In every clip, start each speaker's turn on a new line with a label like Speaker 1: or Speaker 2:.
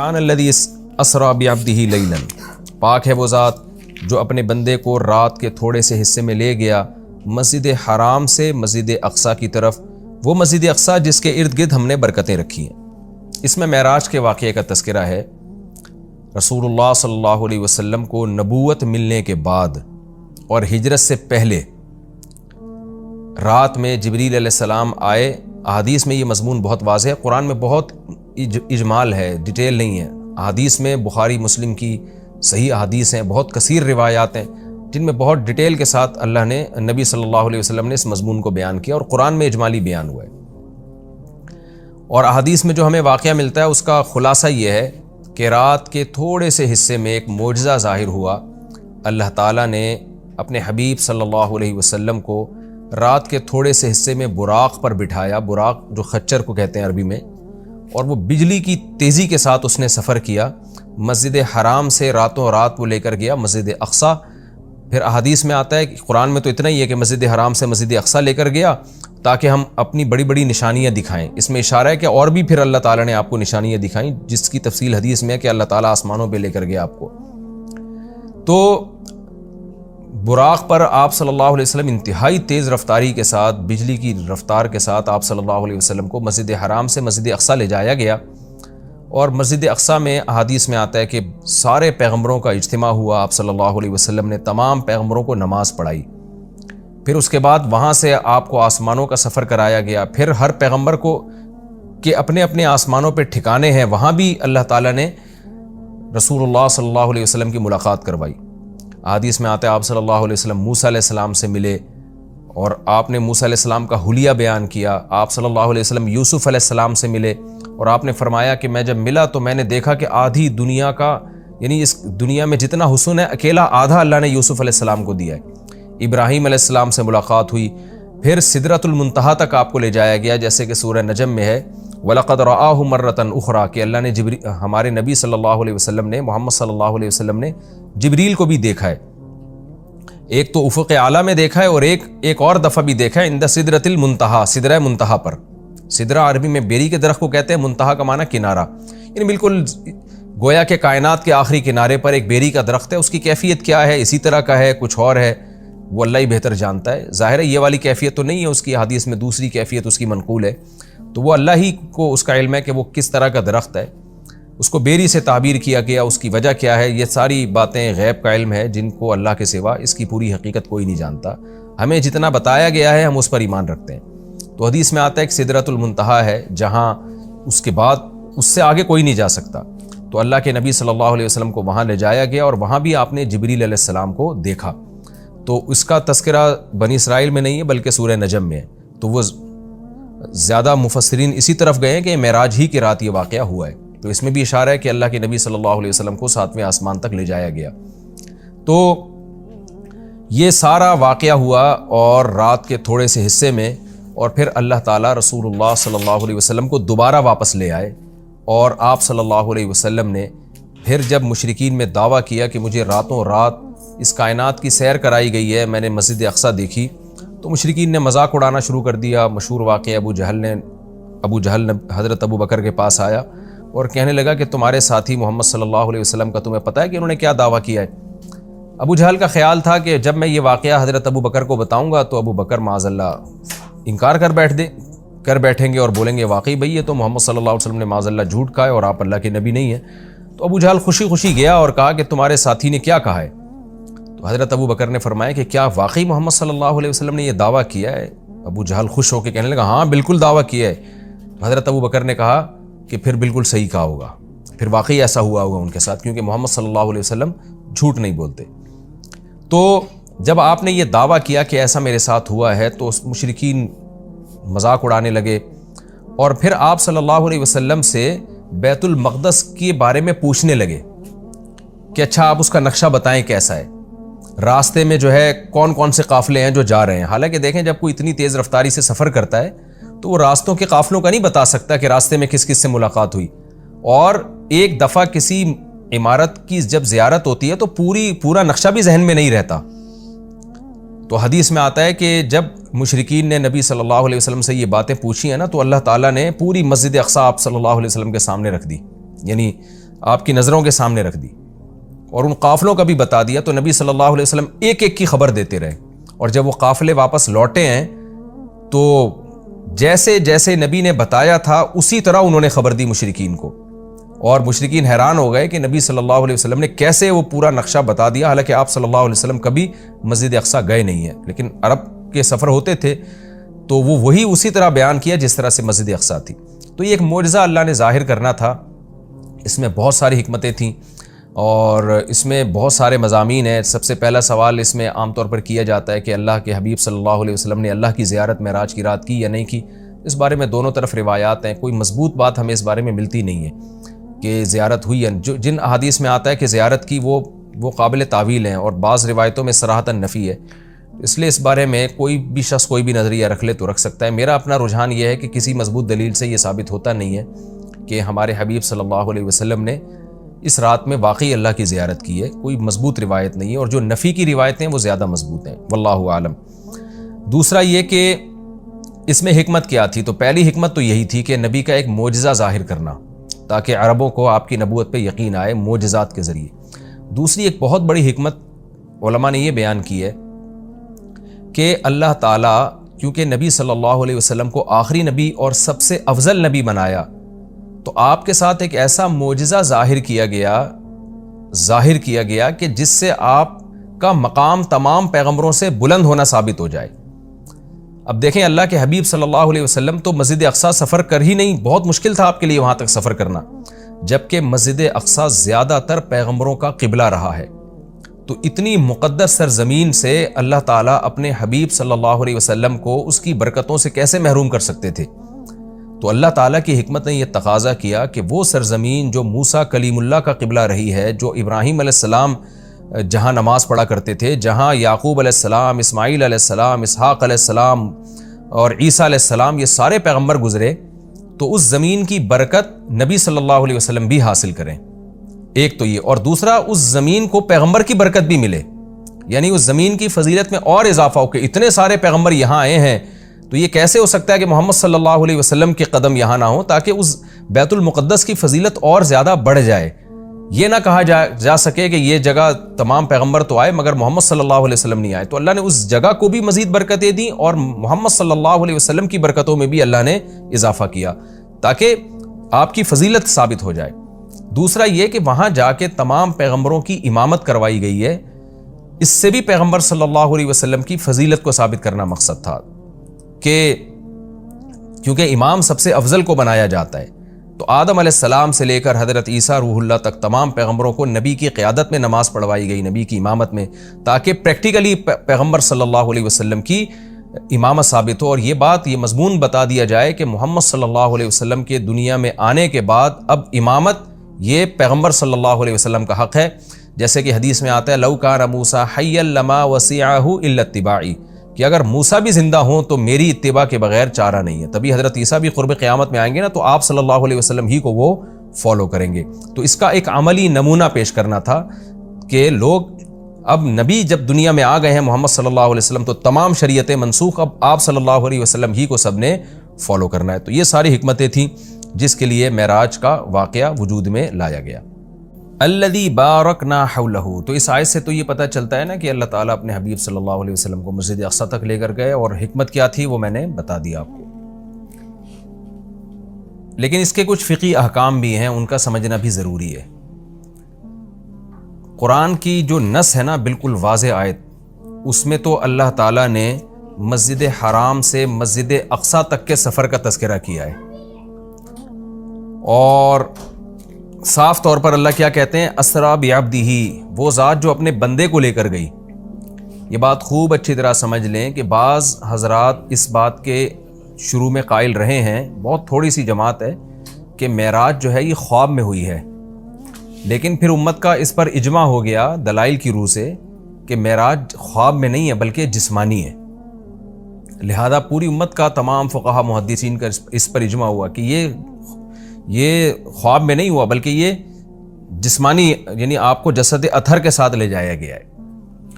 Speaker 1: سبحان الذی اسریٰ بعبدہ لیلا، پاک ہے وہ ذات جو اپنے بندے کو رات کے تھوڑے سے حصے میں لے گیا مسجد حرام سے مسجد اقصیٰ کی طرف، وہ مسجد اقصیٰ جس کے ارد گرد ہم نے برکتیں رکھی ہیں۔ اس میں معراج کے واقعے کا تذکرہ ہے۔ رسول اللہ صلی اللہ علیہ وسلم کو نبوت ملنے کے بعد اور ہجرت سے پہلے رات میں جبریل علیہ السلام آئے۔ احادیث میں یہ مضمون بہت واضح ہے، قرآن میں بہت اجمال ہے، ڈیٹیل نہیں ہے۔ احادیث میں بخاری مسلم کی صحیح احادیث ہیں، بہت کثیر روایات ہیں جن میں بہت ڈیٹیل کے ساتھ اللہ نے، نبی صلی اللہ علیہ وسلم نے اس مضمون کو بیان کیا، اور قرآن میں اجمالی بیان ہوا ہے۔ اور احادیث میں جو ہمیں واقعہ ملتا ہے اس کا خلاصہ یہ ہے کہ رات کے تھوڑے سے حصے میں ایک معجزہ ظاہر ہوا۔ اللہ تعالیٰ نے اپنے حبیب صلی اللہ علیہ وسلم کو رات کے تھوڑے سے حصے میں براق پر بٹھایا، براق جو خچر کو کہتے ہیں عربی میں، اور وہ بجلی کی تیزی کے ساتھ اس نے سفر کیا۔ مسجد حرام سے راتوں رات وہ لے کر گیا مسجد اقصیٰ۔ پھر احادیث میں آتا ہے کہ قرآن میں تو اتنا ہی ہے کہ مسجد حرام سے مسجد اقصیٰ لے کر گیا تاکہ ہم اپنی بڑی بڑی نشانیاں دکھائیں۔ اس میں اشارہ ہے کہ اور بھی پھر اللہ تعالیٰ نے آپ کو نشانیاں دکھائیں، جس کی تفصیل حدیث میں ہے کہ اللہ تعالیٰ آسمانوں پہ لے کر گیا آپ کو۔ تو براق پر آپ صلی اللہ علیہ وسلم انتہائی تیز رفتاری کے ساتھ، بجلی کی رفتار کے ساتھ آپ صلی اللہ علیہ وسلم کو مسجد حرام سے مسجد اقصیٰ لے جایا گیا۔ اور مسجد اقصیٰ میں احادیث میں آتا ہے کہ سارے پیغمبروں کا اجتماع ہوا، آپ صلی اللہ علیہ وسلم نے تمام پیغمبروں کو نماز پڑھائی۔ پھر اس کے بعد وہاں سے آپ کو آسمانوں کا سفر کرایا گیا۔ پھر ہر پیغمبر کو کہ اپنے اپنے آسمانوں پہ ٹھکانے ہیں، وہاں بھی اللہ تعالیٰ نے رسول اللہ صلی اللہ علیہ وسلم کی ملاقات کروائی۔ حدیث میں آتا ہے آپ صلی اللہ علیہ وسلم موسیٰ علیہ السلام سے ملے، اور آپ نے موسیٰ علیہ السلام کا حلیہ بیان کیا۔ آپ صلی اللہ علیہ وسلم یوسف علیہ السلام سے ملے، اور آپ نے فرمایا کہ میں جب ملا تو میں نے دیکھا کہ آدھی دنیا کا، یعنی اس دنیا میں جتنا حسن ہے اکیلا آدھا اللہ نے یوسف علیہ السلام کو دیا ہے۔ ابراہیم علیہ السلام سے ملاقات ہوئی، پھر سدرۃ المنتہا تک آپ کو لے جایا گیا، جیسے کہ سورہ نجم میں ہے وَلَقَدْ رَآهُ مَرَّةً أُخْرَىٰ، کہ اللہ نے ہمارے نبی صلی اللہ علیہ وسلم نے، محمد صلی اللہ علیہ وسلم نے جبریل کو بھی دیکھا ہے۔ ایک تو افق اعلیٰ میں دیکھا ہے، اور ایک اور دفعہ بھی دیکھا ہے عند سدرۃ المنتہا، سدرہ منتہا پر۔ سدرہ عربی میں بیری کے درخت کو کہتے ہیں، منتہا کا معنی کنارہ، یعنی بالکل گویا کہ کائنات کے آخری کنارے پر ایک بیری کا درخت ہے۔ اس کی کیفیت کیا ہے، اسی طرح کا ہے، کچھ اور ہے، وہ اللہ ہی بہتر جانتا ہے۔ ظاہر ہے یہ والی کیفیت تو نہیں ہے اس کی، حدیث میں دوسری کیفیت اس کی منقول ہے، تو وہ اللہ ہی کو اس کا علم ہے کہ وہ کس طرح کا درخت ہے۔ اس کو بیری سے تعبیر کیا گیا، اس کی وجہ کیا ہے، یہ ساری باتیں غیب کا علم ہے جن کو اللہ کے سوا اس کی پوری حقیقت کوئی نہیں جانتا۔ ہمیں جتنا بتایا گیا ہے ہم اس پر ایمان رکھتے ہیں۔ تو حدیث میں آتا ہے کہ سدرۃ المنتہا ہے جہاں اس کے بعد اس سے آگے کوئی نہیں جا سکتا۔ تو اللہ کے نبی صلی اللہ علیہ وسلم کو وہاں لے جایا گیا، اور وہاں بھی آپ نے جبریل علیہ السلام کو دیکھا۔ تو اس کا تذکرہ بنی اسرائیل میں نہیں ہے بلکہ سورہ نجم میں ہے۔ تو وہ زیادہ مفسرین اسی طرف گئے ہیں کہ معراج ہی کی رات یہ واقعہ ہوا ہے۔ تو اس میں بھی اشارہ ہے کہ اللہ کے نبی صلی اللہ علیہ وسلم کو 7ویں آسمان تک لے جایا گیا۔ تو یہ سارا واقعہ ہوا اور رات کے تھوڑے سے حصے میں، اور پھر اللہ تعالیٰ رسول اللہ صلی اللہ علیہ وسلم کو دوبارہ واپس لے آئے، اور آپ صلی اللہ علیہ وسلم نے پھر جب مشرکین میں دعویٰ کیا کہ مجھے راتوں رات اس کائنات کی سیر کرائی گئی ہے، میں نے مسجد اقصیٰ دیکھی، تو مشرکین نے مذاق اڑانا شروع کر دیا۔ مشہور واقعہ ابو جہل نے حضرت ابو بکر کے پاس آیا اور کہنے لگا کہ تمہارے ساتھی محمد صلی اللہ علیہ وسلم کا تمہیں پتہ ہے کہ انہوں نے کیا دعویٰ کیا ہے؟ ابو جہل کا خیال تھا کہ جب میں یہ واقعہ حضرت ابو بکر کو بتاؤں گا تو ابو بکر معاذ اللہ انکار کر بیٹھیں گے اور بولیں گے واقعی بھئی یہ تو محمد صلی اللہ علیہ وسلم نے معاذ اللہ جھوٹ کہا ہے اور آپ اللہ کے نبی نہیں ہیں۔ تو ابو جہل خوشی خوشی گیا اور کہا کہ تمہارے ساتھی نے کیا کہا ہے؟ تو حضرت ابو بکر نے فرمایا کہ کیا واقعی محمد صلی اللہ علیہ وسلم نے یہ دعویٰ کیا ہے؟ ابو جہل خوش ہو کے کہنے لگا ہاں بالکل دعویٰ کیا ہے۔ تو حضرت ابو بکر نے کہا کہ پھر بالکل صحیح کہا ہوگا، پھر واقعی ایسا ہوا ہوگا ان کے ساتھ، کیونکہ محمد صلی اللہ علیہ وسلم جھوٹ نہیں بولتے۔ تو جب آپ نے یہ دعویٰ کیا کہ ایسا میرے ساتھ ہوا ہے تو مشرکین مذاق اڑانے لگے، اور پھر آپ صلی اللہ علیہ وسلم سے بیت المقدس کے بارے میں پوچھنے لگے کہ اچھا آپ اس کا نقشہ بتائیں کیسا ہے، راستے میں جو ہے کون کون سے قافلے ہیں جو جا رہے ہیں۔ حالانکہ دیکھیں جب کوئی اتنی تیز رفتاری سے سفر کرتا ہے تو وہ راستوں کے قافلوں کا نہیں بتا سکتا کہ راستے میں کس کس سے ملاقات ہوئی، اور ایک دفعہ کسی عمارت کی جب زیارت ہوتی ہے تو پورا نقشہ بھی ذہن میں نہیں رہتا۔ تو حدیث میں آتا ہے کہ جب مشرکین نے نبی صلی اللہ علیہ وسلم سے یہ باتیں پوچھی ہیں نا، تو اللہ تعالیٰ نے پوری مسجد اقصیٰ آپ صلی اللہ علیہ وسلم کے سامنے رکھ دی، یعنی آپ کی نظروں کے سامنے رکھ دی اور ان قافلوں کا بھی بتا دیا، تو نبی صلی اللہ علیہ وسلم ایک ایک کی خبر دیتے رہے، اور جب وہ قافلے واپس لوٹے ہیں تو جیسے جیسے نبی نے بتایا تھا اسی طرح انہوں نے خبر دی مشرکین کو، اور مشرکین حیران ہو گئے کہ نبی صلی اللہ علیہ وسلم نے کیسے وہ پورا نقشہ بتا دیا، حالانکہ آپ صلی اللہ علیہ وسلم کبھی مسجد اقصیٰ گئے نہیں ہیں، لیکن عرب کے سفر ہوتے تھے تو وہ وہی اسی طرح بیان کیا جس طرح سے مسجد اقصیٰ تھی۔ تو یہ ایک معجزہ اللہ نے ظاہر کرنا تھا، اس میں بہت ساری حکمتیں تھیں اور اس میں بہت سارے مضامین ہیں۔ سب سے پہلا سوال اس میں عام طور پر کیا جاتا ہے کہ اللہ کے حبیب صلی اللہ علیہ وسلم نے اللہ کی زیارت معراج کی رات کی یا نہیں کی۔ اس بارے میں دونوں طرف روایات ہیں، کوئی مضبوط بات ہمیں اس بارے میں ملتی نہیں ہے کہ زیارت ہوئی ہے۔ جن احادیث میں آتا ہے کہ زیارت کی وہ قابل تعویل ہیں، اور بعض روایتوں میں صراحتاً نفی ہے، اس لیے اس بارے میں کوئی بھی شخص کوئی بھی نظریہ رکھ لے تو رکھ سکتا ہے۔ میرا اپنا رجحان یہ ہے کہ کسی مضبوط دلیل سے یہ ثابت ہوتا نہیں ہے کہ ہمارے حبیب صلی اللہ علیہ وسلم نے اس رات میں واقعی اللہ کی زیارت کی ہے، کوئی مضبوط روایت نہیں ہے، اور جو نفی کی روایتیں وہ زیادہ مضبوط ہیں، واللہ عالم۔ دوسرا یہ کہ اس میں حکمت کیا تھی، تو پہلی حکمت تو یہی تھی کہ نبی کا ایک معجزہ ظاہر کرنا تاکہ عربوں کو آپ کی نبوت پہ یقین آئے معجزات کے ذریعے۔ دوسری ایک بہت بڑی حکمت علماء نے یہ بیان کی ہے کہ اللہ تعالیٰ کیونکہ نبی صلی اللہ علیہ وسلم کو آخری نبی اور سب سے افضل نبی بنایا، تو آپ کے ساتھ ایک ایسا معجزہ ظاہر کیا گیا کہ جس سے آپ کا مقام تمام پیغمبروں سے بلند ہونا ثابت ہو جائے۔ اب دیکھیں اللہ کے حبیب صلی اللہ علیہ وسلم تو مسجد اقصیٰ سفر کر ہی نہیں، بہت مشکل تھا آپ کے لیے وہاں تک سفر کرنا، جبکہ مسجد اقصیٰ زیادہ تر پیغمبروں کا قبلہ رہا ہے۔ تو اتنی مقدس سرزمین سے اللہ تعالیٰ اپنے حبیب صلی اللہ علیہ وسلم کو اس کی برکتوں سے کیسے محروم کر سکتے تھے؟ تو اللہ تعالیٰ کی حکمت نے یہ تقاضا کیا کہ وہ سرزمین جو موسیٰ کلیم اللہ کا قبلہ رہی ہے، جو ابراہیم علیہ السلام جہاں نماز پڑھا کرتے تھے، جہاں یعقوب علیہ السلام، اسماعیل علیہ السلام، اسحاق علیہ السلام اور عیسیٰ علیہ السلام یہ سارے پیغمبر گزرے، تو اس زمین کی برکت نبی صلی اللہ علیہ وسلم بھی حاصل کریں۔ ایک تو یہ، اور دوسرا اس زمین کو پیغمبر کی برکت بھی ملے، یعنی اس زمین کی فضیلت میں اور اضافہ ہو کہ اتنے سارے پیغمبر یہاں آئے ہیں، تو یہ کیسے ہو سکتا ہے کہ محمد صلی اللہ علیہ وسلم کے قدم یہاں نہ ہوں، تاکہ اس بیت المقدس کی فضیلت اور زیادہ بڑھ جائے۔ یہ نہ کہا جا سکے کہ یہ جگہ تمام پیغمبر تو آئے مگر محمد صلی اللہ علیہ وسلم نہیں آئے، تو اللہ نے اس جگہ کو بھی مزید برکتیں دیں اور محمد صلی اللہ علیہ وسلم کی برکتوں میں بھی اللہ نے اضافہ کیا تاکہ آپ کی فضیلت ثابت ہو جائے۔ دوسرا یہ کہ وہاں جا کے تمام پیغمبروں کی امامت کروائی گئی ہے، اس سے بھی پیغمبر صلی اللہ علیہ وسلم کی فضیلت کو ثابت کرنا مقصد تھا کہ کیونکہ امام سب سے افضل کو بنایا جاتا ہے، تو آدم علیہ السلام سے لے کر حضرت عیسیٰ روح اللہ تک تمام پیغمبروں کو نبی کی قیادت میں نماز پڑھوائی گئی، نبی کی امامت میں، تاکہ پریکٹیکلی پیغمبر صلی اللہ علیہ وسلم کی امامت ثابت ہو، اور یہ بات یہ مضمون بتا دیا جائے کہ محمد صلی اللہ علیہ وسلم کے دنیا میں آنے کے بعد اب امامت یہ پیغمبر صلی اللہ علیہ وسلم کا حق ہے، جیسے کہ حدیث میں آتا ہے لو کان موسیٰ حیا لما وسعہ الا اتباعی، کہ اگر موسیٰ بھی زندہ ہوں تو میری اتباع کے بغیر چارہ نہیں ہے۔ تبھی حضرت عیسیٰ بھی قرب قیامت میں آئیں گے نا، تو آپ صلی اللہ علیہ وسلم ہی کو وہ فالو کریں گے۔ تو اس کا ایک عملی نمونہ پیش کرنا تھا کہ لوگ اب نبی جب دنیا میں آ گئے ہیں محمد صلی اللہ علیہ وسلم، تو تمام شریعتیں منسوخ، اب آپ صلی اللہ علیہ وسلم ہی کو سب نے فالو کرنا ہے۔ تو یہ ساری حکمتیں تھیں جس کے لیے معراج کا واقعہ وجود میں لایا گیا۔ الذی بارکنا حولہ، تو اس آیت سے تو یہ پتہ چلتا ہے نا کہ اللہ تعالیٰ اپنے حبیب صلی اللہ علیہ وسلم کو مسجد اقصیٰ تک لے کر گئے، اور حکمت کیا تھی وہ میں نے بتا دیا آپ کو۔ لیکن اس کے کچھ فقہی احکام بھی ہیں، ان کا سمجھنا بھی ضروری ہے۔ قرآن کی جو نص ہے نا بالکل واضح آیت، اس میں تو اللہ تعالیٰ نے مسجد حرام سے مسجد اقصیٰ تک کے سفر کا تذکرہ کیا ہے، اور صاف طور پر اللہ کیا کہتے ہیں، اسریٰ بعبدہ، وہ ذات جو اپنے بندے کو لے کر گئی۔ یہ بات خوب اچھی طرح سمجھ لیں کہ بعض حضرات اس بات کے شروع میں قائل رہے ہیں، بہت تھوڑی سی جماعت ہے، کہ معراج جو ہے یہ خواب میں ہوئی ہے، لیکن پھر امت کا اس پر اجماع ہو گیا دلائل کی روح سے کہ معراج خواب میں نہیں ہے بلکہ جسمانی ہے۔ لہذا پوری امت کا تمام فقہا محدثین کا اس پر اجماع ہوا کہ یہ خواب میں نہیں ہوا بلکہ یہ جسمانی، یعنی آپ کو جسد اطہر کے ساتھ لے جایا گیا ہے۔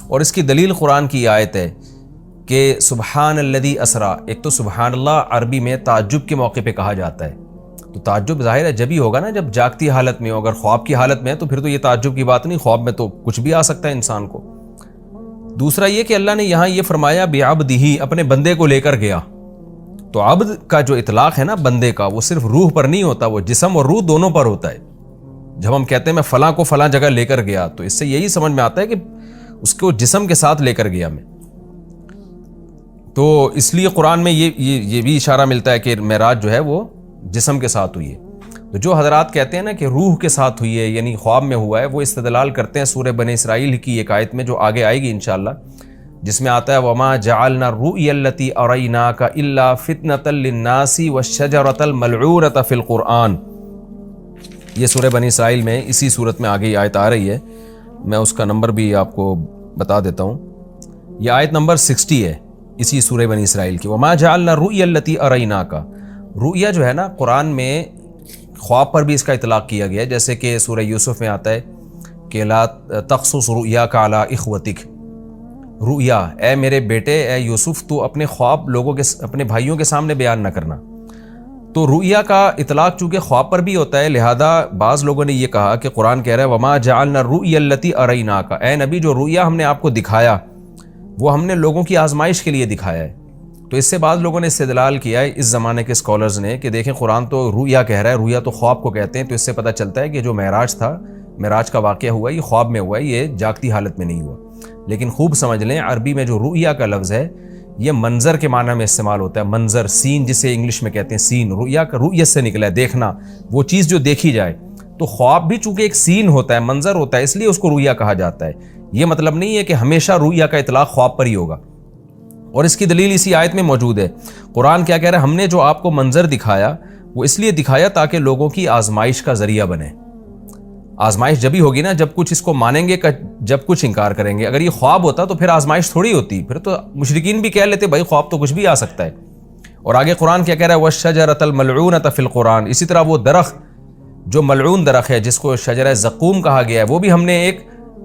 Speaker 1: اور اس کی دلیل قرآن کی آیت ہے کہ سبحان الذی اسریٰ، ایک تو سبحان اللہ عربی میں تعجب کے موقع پہ کہا جاتا ہے، تو تعجب ظاہر ہے جب ہی ہوگا نا جب جاگتی حالت میں ہو. اگر خواب کی حالت میں ہے تو پھر تو یہ تعجب کی بات نہیں, خواب میں تو کچھ بھی آ سکتا ہے انسان کو. دوسرا یہ کہ اللہ نے یہاں یہ فرمایا بعبدہ, اپنے بندے کو لے کر گیا. تو عبد کا جو اطلاق ہے نا بندے کا, وہ صرف روح پر نہیں ہوتا, وہ جسم اور روح دونوں پر ہوتا ہے. جب ہم کہتے ہیں میں فلاں کو فلاں جگہ لے کر گیا, تو اس سے یہی سمجھ میں آتا ہے کہ اس کو جسم کے ساتھ لے کر گیا میں. تو اس لیے قرآن میں یہ بھی اشارہ ملتا ہے کہ معراج جو ہے وہ جسم کے ساتھ ہوئی ہے. تو جو حضرات کہتے ہیں نا کہ روح کے ساتھ ہوئی ہے یعنی خواب میں ہوا ہے, وہ استدلال کرتے ہیں سورہ بنی اسرائیل کی ایک آیت میں جو آگے آئے گی انشاءاللہ, جس میں آتا ہے وَمَا جَعَلْنَا الرُّؤْيَا الَّتِي أَرَيْنَاكَ إِلَّا فِتْنَةً لِلنَّاسِ وَالشَّجَرَةَ الْمَلْعُونَةَ فِي الْقُرْآنِ. یہ سورہ بنی اسرائیل میں اسی صورت میں آگے آیت آ رہی ہے, میں اس کا نمبر بھی آپ کو بتا دیتا ہوں. یہ آیت نمبر 60 ہے اسی سورہ بنی اسرائیل کی. وَمَا جَعَلْنَا الرُّؤْيَا الَّتِي أَرَيْنَاكَ, رؤیا جو ہے نا قرآن میں خواب پر بھی اس کا اطلاق کیا گیا ہے, جیسے کہ سورہ یوسف میں آتا ہے کہ لا تقصص رؤیاک علی اخوتک, رؤیا اے میرے بیٹے اے یوسف تو اپنے خواب لوگوں کے اپنے بھائیوں کے سامنے بیان نہ کرنا. تو رؤیا کا اطلاق چونکہ خواب پر بھی ہوتا ہے, لہذا بعض لوگوں نے یہ کہا کہ قرآن کہہ رہا ہے وما جعلنا الرؤیا التي اریناک, اے نبی جو رؤیا ہم نے آپ کو دکھایا وہ ہم نے لوگوں کی آزمائش کے لیے دکھایا ہے. تو اس سے بعض لوگوں نے استدلال کیا ہے اس زمانے کے اسکالرز نے کہ دیکھیں قرآن تو رؤیا کہہ رہا ہے, رؤیا تو خواب کو کہتے ہیں, تو اس سے پتہ چلتا ہے کہ جو معراج تھا, معراج کا واقعہ ہوا یہ خواب میں ہوا ہے, یہ جاگتی حالت میں نہیں ہوا. لیکن خوب سمجھ لیں عربی میں جو رؤیا کا لفظ ہے یہ منظر کے معنی میں استعمال ہوتا ہے, منظر, سین جسے انگلش میں کہتے ہیں سین. رؤیا کا رؤیت سے نکلا ہے دیکھنا, وہ چیز جو دیکھی جائے. تو خواب بھی چونکہ ایک سین ہوتا ہے, منظر ہوتا ہے, اس لیے اس کو رؤیا کہا جاتا ہے. یہ مطلب نہیں ہے کہ ہمیشہ رؤیا کا اطلاق خواب پر ہی ہوگا, اور اس کی دلیل اسی آیت میں موجود ہے. قرآن کیا کہہ رہا ہے, ہم نے جو آپ کو منظر دکھایا وہ اس لیے دکھایا تاکہ لوگوں کی آزمائش کا ذریعہ بنے. آزمائش جب ہی ہوگی نا جب کچھ اس کو مانیں گے, جب کچھ انکار کریں گے. اگر یہ خواب ہوتا تو پھر آزمائش تھوڑی ہوتی, پھر تو مشرکین بھی کہہ لیتے بھائی خواب تو کچھ بھی آ سکتا ہے. اور آگے قرآن کیا کہہ رہا ہے وَالشَّجَرَةَ الْمَلْعُونَةَ فِي الْقُرْآنِ, اسی طرح وہ درخت جو ملعون درخت ہے جس کو شجرہ زقوم کہا گیا ہے, وہ بھی ہم نے ایک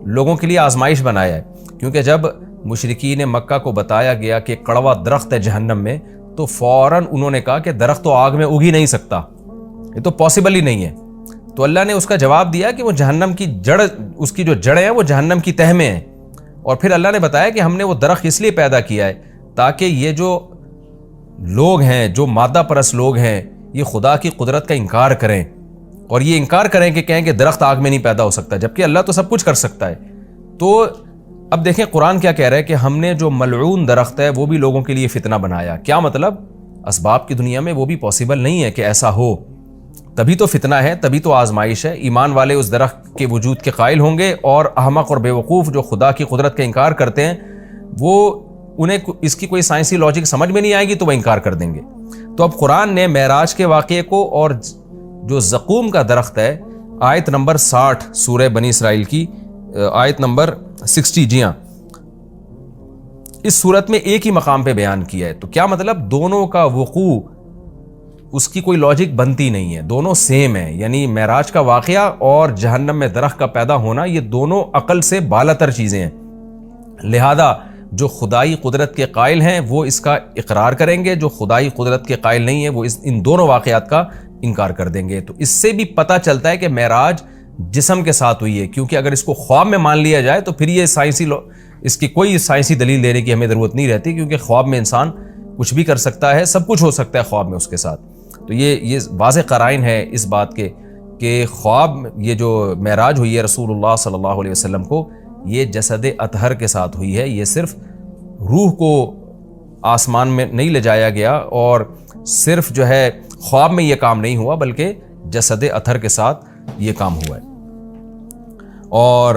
Speaker 1: لوگوں کے لیے آزمائش بنایا ہے. کیونکہ جب مشرکین مکہ کو بتایا گیا کہ کڑوا درخت ہے جہنم میں, تو فوراً انہوں نے کہا کہ درخت تو آگ میں اگ ہی نہیں سکتا, یہ تو پاسبل ہی نہیں ہے. تو اللہ نے اس کا جواب دیا کہ وہ جہنم کی جڑ, اس کی جو جڑیں ہیں وہ جہنم کی تہ میں ہیں. اور پھر اللہ نے بتایا کہ ہم نے وہ درخت اس لیے پیدا کیا ہے تاکہ یہ جو لوگ ہیں, جو مادہ پرست لوگ ہیں, یہ خدا کی قدرت کا انکار کریں, اور یہ انکار کریں کہ کہیں کہ درخت آگ میں نہیں پیدا ہو سکتا, جبکہ اللہ تو سب کچھ کر سکتا ہے. تو اب دیکھیں قرآن کیا کہہ رہا ہے کہ ہم نے جو ملعون درخت ہے وہ بھی لوگوں کے لیے فتنہ بنایا. کیا مطلب؟ اسباب کی دنیا میں وہ بھی پاسبل نہیں ہے کہ ایسا ہو, تبھی تو فتنہ ہے, تبھی تو آزمائش ہے. ایمان والے اس درخت کے وجود کے قائل ہوں گے, اور احمق اور بیوقوف جو خدا کی قدرت کا انکار کرتے ہیں وہ انہیں اس کی کوئی سائنسی لاجک سمجھ میں نہیں آئے گی تو وہ انکار کر دیں گے. تو اب قرآن نے معراج کے واقعے کو اور جو زقوم کا درخت ہے, آیت نمبر 60 سورہ بنی اسرائیل کی آیت نمبر 60, جی ہاں, اس صورت میں ایک ہی مقام پہ بیان کیا ہے. تو کیا مطلب؟ دونوں کا وقوع اس کی کوئی لاجک بنتی نہیں ہے, دونوں سیم ہیں. یعنی معراج کا واقعہ اور جہنم میں درخت کا پیدا ہونا یہ دونوں عقل سے بالاتر چیزیں ہیں. لہذا جو خدائی قدرت کے قائل ہیں وہ اس کا اقرار کریں گے, جو خدائی قدرت کے قائل نہیں ہیں وہ ان دونوں واقعات کا انکار کر دیں گے. تو اس سے بھی پتہ چلتا ہے کہ معراج جسم کے ساتھ ہوئی ہے, کیونکہ اگر اس کو خواب میں مان لیا جائے تو پھر یہ اس کی کوئی سائنسی دلیل دینے کی ہمیں ضرورت نہیں رہتی, کیونکہ خواب میں انسان کچھ بھی کر سکتا ہے, سب کچھ ہو سکتا ہے خواب میں اس کے ساتھ. تو یہ واضح قرائن ہے اس بات کے کہ خواب یہ جو معراج ہوئی ہے رسول اللہ صلی اللہ علیہ وسلم کو, یہ جسد اطہر کے ساتھ ہوئی ہے. یہ صرف روح کو آسمان میں نہیں لے جایا گیا, اور صرف جو ہے خواب میں یہ کام نہیں ہوا, بلکہ جسد اطہر کے ساتھ یہ کام ہوا ہے. اور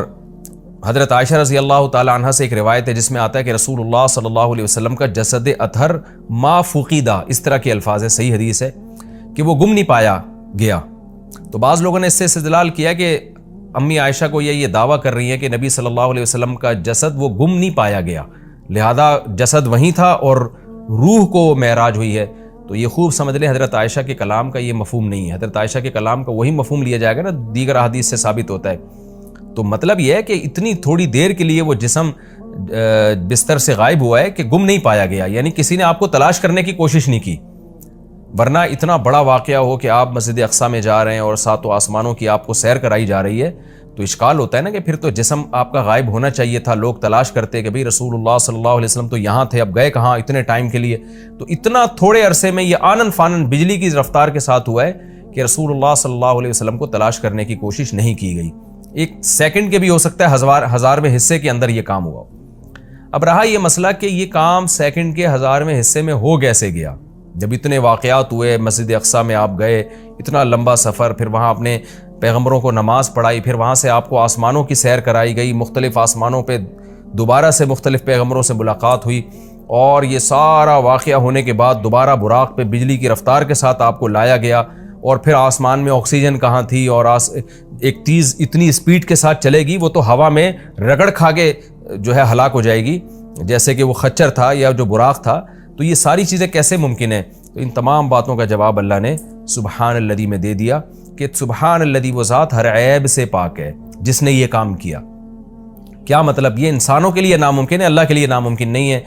Speaker 1: حضرت عائشہ رضی اللہ تعالی عنہ سے ایک روایت ہے جس میں آتا ہے کہ رسول اللہ صلی اللہ علیہ وسلم کا جسد اطہر ما فقیدہ, اس طرح کی الفاظ ہے, صحیح حدیث ہے کہ وہ گم نہیں پایا گیا. تو بعض لوگوں نے اس سے استدلال کیا کہ امی عائشہ کو یہ دعویٰ کر رہی ہیں کہ نبی صلی اللہ علیہ وسلم کا جسد وہ گم نہیں پایا گیا, لہذا جسد وہیں تھا اور روح کو معراج ہوئی ہے. تو یہ خوب سمجھ لیں حضرت عائشہ کے کلام کا یہ مفہوم نہیں ہے. حضرت عائشہ کے کلام کا وہی مفہوم لیا جائے گا نا دیگر احادیث سے ثابت ہوتا ہے. تو مطلب یہ ہے کہ اتنی تھوڑی دیر کے لیے وہ جسم بستر سے غائب ہوا ہے کہ گم نہیں پایا گیا, یعنی کسی نے آپ کو تلاش کرنے کی کوشش نہیں کی. ورنہ اتنا بڑا واقعہ ہو کہ آپ مسجد اقصیٰ میں جا رہے ہیں اور ساتوں آسمانوں کی آپ کو سیر کرائی جا رہی ہے تو اشکال ہوتا ہے نا کہ پھر تو جسم آپ کا غائب ہونا چاہیے تھا. لوگ تلاش کرتے کہ بھئی رسول اللہ صلی اللہ علیہ وسلم تو یہاں تھے, اب گئے کہاں اتنے ٹائم کے لیے. تو اتنا تھوڑے عرصے میں یہ آنن فانن بجلی کی رفتار کے ساتھ ہوا ہے کہ رسول اللہ صلی اللہ علیہ وسلم کو تلاش کرنے کی کوشش نہیں کی گئی. ایک سیکنڈ کے بھی ہو سکتا ہے ہزارویں حصے کے اندر یہ کام ہوا. اب رہا یہ مسئلہ کہ یہ کام سیکنڈ کے ہزارویں حصے میں ہو کیسے گیا. جب اتنے واقعات ہوئے, مسجد اقصیٰ میں آپ گئے, اتنا لمبا سفر, پھر وہاں اپنے پیغمبروں کو نماز پڑھائی, پھر وہاں سے آپ کو آسمانوں کی سیر کرائی گئی, مختلف آسمانوں پہ دوبارہ سے مختلف پیغمبروں سے ملاقات ہوئی, اور یہ سارا واقعہ ہونے کے بعد دوبارہ براق پہ بجلی کی رفتار کے ساتھ آپ کو لایا گیا, اور پھر آسمان میں آکسیجن کہاں تھی, اور ایک تیز اتنی سپیڈ کے ساتھ چلے گی وہ تو ہوا میں رگڑ کھا کے جو ہے ہلاک ہو جائے گی جیسے کہ وہ خچر تھا یا جو براق تھا. تو یہ ساری چیزیں کیسے ممکن ہیں؟ تو ان تمام باتوں کا جواب اللہ نے سبحان الذی میں دے دیا کہ سبحان الذی وہ ذات ہر عیب سے پاک ہے جس نے یہ کام کیا. کیا مطلب؟ یہ انسانوں کے لیے ناممکن ہے, اللہ کے لیے ناممکن نہیں ہے,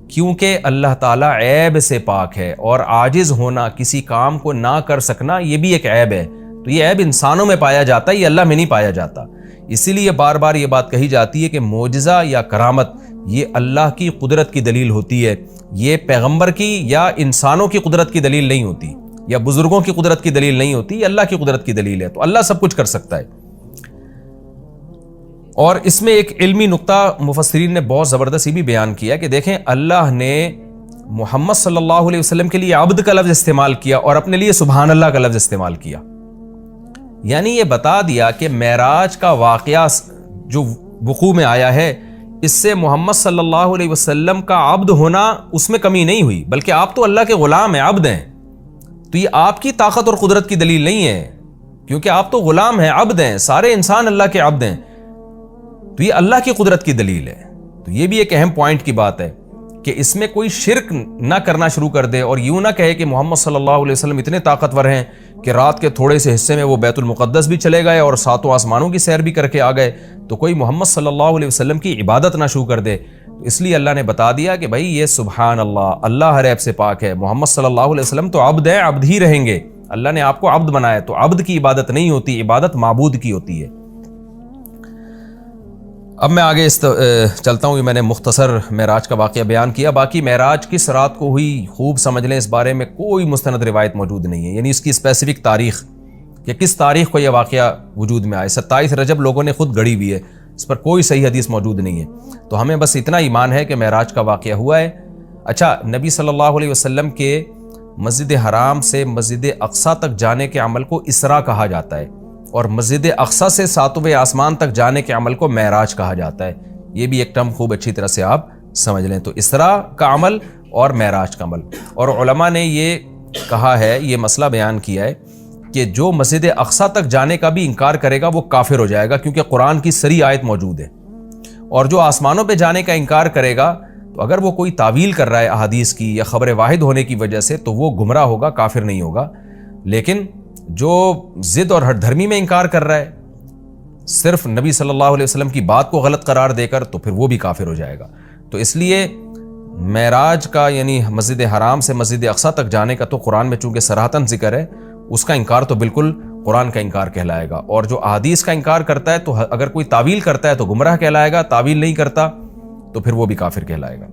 Speaker 1: کیونکہ اللہ تعالیٰ عیب سے پاک ہے, اور عاجز ہونا, کسی کام کو نہ کر سکنا, یہ بھی ایک عیب ہے. تو یہ عیب انسانوں میں پایا جاتا ہے, یہ اللہ میں نہیں پایا جاتا. اسی لیے بار بار یہ بات کہی جاتی ہے کہ معجزہ یا کرامت یہ اللہ کی قدرت کی دلیل ہوتی ہے, یہ پیغمبر کی یا انسانوں کی قدرت کی دلیل نہیں ہوتی, یا بزرگوں کی قدرت کی دلیل نہیں ہوتی, یہ اللہ کی قدرت کی دلیل ہے. تو اللہ سب کچھ کر سکتا ہے. اور اس میں ایک علمی نقطہ مفسرین نے بہت زبردست بھی بیان کیا کہ دیکھیں اللہ نے محمد صلی اللہ علیہ وسلم کے لیے عبد کا لفظ استعمال کیا اور اپنے لیے سبحان اللہ کا لفظ استعمال کیا. یعنی یہ بتا دیا کہ معراج کا واقعہ جو وقوع میں آیا ہے اس سے محمد صلی اللہ علیہ وسلم کا عبد ہونا اس میں کمی نہیں ہوئی, بلکہ آپ تو اللہ کے غلام ہیں, عبد ہیں. تو یہ آپ کی طاقت اور قدرت کی دلیل نہیں ہے, کیونکہ آپ تو غلام ہیں, عبد ہیں, سارے انسان اللہ کے عبد ہیں. تو یہ اللہ کی قدرت کی دلیل ہے. تو یہ بھی ایک اہم پوائنٹ کی بات ہے کہ اس میں کوئی شرک نہ کرنا شروع کر دے اور یوں نہ کہے کہ محمد صلی اللہ علیہ وسلم اتنے طاقتور ہیں کہ رات کے تھوڑے سے حصے میں وہ بیت المقدس بھی چلے گئے اور ساتوں آسمانوں کی سیر بھی کر کے آ گئے, تو کوئی محمد صلی اللہ علیہ وسلم کی عبادت نہ شروع کر دے. تو اس لیے اللہ نے بتا دیا کہ بھائی یہ سبحان اللہ, اللہ ہر عیب سے پاک ہے, محمد صلی اللہ علیہ وسلم تو عبد ہیں, عبد ہی رہیں گے. اللہ نے آپ کو عبد بنایا, تو عبد کی عبادت نہیں ہوتی, عبادت معبود کی ہوتی ہے. اب میں آگے چلتا ہوں. میں نے مختصر معراج کا واقعہ بیان کیا, باقی معراج کس رات کو ہوئی خوب سمجھ لیں, اس بارے میں کوئی مستند روایت موجود نہیں ہے, یعنی اس کی اسپیسیفک تاریخ کہ کس تاریخ کو یہ واقعہ وجود میں آئے. 27 رجب لوگوں نے خود گڑی ہوئی ہے, اس پر کوئی صحیح حدیث موجود نہیں ہے. تو ہمیں بس اتنا ایمان ہے کہ معراج کا واقعہ ہوا ہے. اچھا, نبی صلی اللہ علیہ وسلم کے مسجد حرام سے مسجد اقصیٰ تک جانے کے عمل کو اسراء کہا جاتا ہے, اور مسجد اقصیٰ سے ساتویں آسمان تک جانے کے عمل کو معراج کہا جاتا ہے. یہ بھی ایک ٹرم خوب اچھی طرح سے آپ سمجھ لیں. تو اسراء کا عمل اور معراج کا عمل. اور علماء نے یہ کہا ہے, یہ مسئلہ بیان کیا ہے کہ جو مسجد اقصیٰ تک جانے کا بھی انکار کرے گا وہ کافر ہو جائے گا, کیونکہ قرآن کی صریح آیت موجود ہے. اور جو آسمانوں پہ جانے کا انکار کرے گا تو اگر وہ کوئی تعویل کر رہا ہے احادیث کی یا خبر واحد ہونے کی وجہ سے تو وہ گمراہ ہوگا, کافر نہیں ہوگا. لیکن جو ضد اور ہٹ دھرمی میں انکار کر رہا ہے صرف نبی صلی اللہ علیہ وسلم کی بات کو غلط قرار دے کر, تو پھر وہ بھی کافر ہو جائے گا. تو اس لیے معراج کا یعنی مسجد حرام سے مسجد اقصیٰ تک جانے کا تو قرآن میں چونکہ صراحتاً ذکر ہے, اس کا انکار تو بالکل قرآن کا انکار کہلائے گا. اور جو احادیث کا انکار کرتا ہے تو اگر کوئی تعویل کرتا ہے تو گمراہ کہلائے گا, تعویل نہیں کرتا تو پھر وہ بھی کافر کہلائے گا.